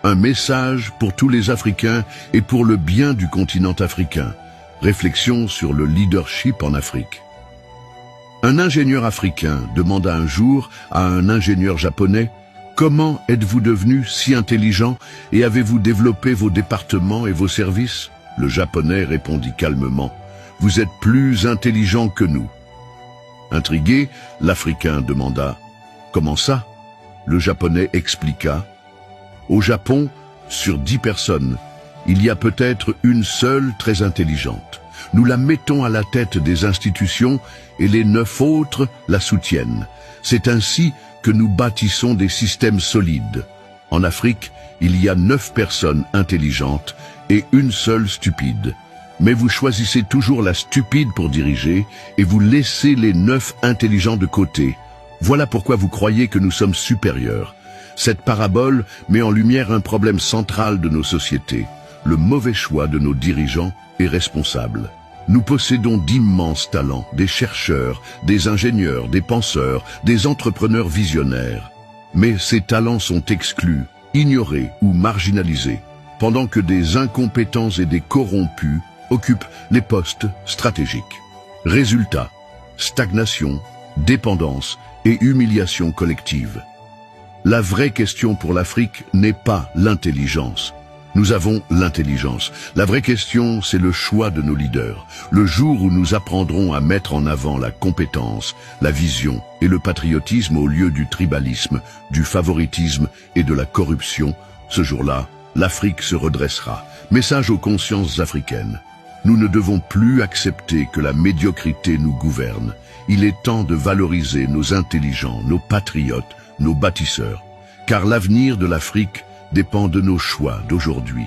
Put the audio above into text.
Un message pour tous les Africains et pour le bien du continent africain. Réflexion sur le leadership en Afrique. Un ingénieur africain demanda un jour à un ingénieur japonais « Comment êtes-vous devenu si intelligent et avez-vous développé vos départements et vos services ?» Le japonais répondit calmement « Vous êtes plus intelligent que nous. » Intrigué, l'Africain demanda « Comment ça ?» Le japonais expliqua « Au Japon, sur 10 personnes, il y a peut-être une seule très intelligente. Nous la mettons à la tête des institutions et les 9 autres la soutiennent. C'est ainsi que nous bâtissons des systèmes solides. En Afrique, il y a 9 personnes intelligentes et une seule stupide. Mais vous choisissez toujours la stupide pour diriger et vous laissez les 9 intelligents de côté. Voilà pourquoi vous croyez que nous sommes supérieurs. Cette parabole met en lumière un problème central de nos sociétés, le mauvais choix de nos dirigeants et responsables. Nous possédons d'immenses talents, des chercheurs, des ingénieurs, des penseurs, des entrepreneurs visionnaires. Mais ces talents sont exclus, ignorés ou marginalisés, pendant que des incompétents et des corrompus occupent les postes stratégiques. Résultat, stagnation, dépendance et humiliation collective. La vraie question pour l'Afrique n'est pas l'intelligence. Nous avons l'intelligence. La vraie question, c'est le choix de nos leaders. Le jour où nous apprendrons à mettre en avant la compétence, la vision et le patriotisme au lieu du tribalisme, du favoritisme et de la corruption, ce jour-là, l'Afrique se redressera. Message aux consciences africaines. Nous ne devons plus accepter que la médiocrité nous gouverne. Il est temps de valoriser nos intelligents, nos patriotes, nos bâtisseurs, car l'avenir de l'Afrique dépend de nos choix d'aujourd'hui.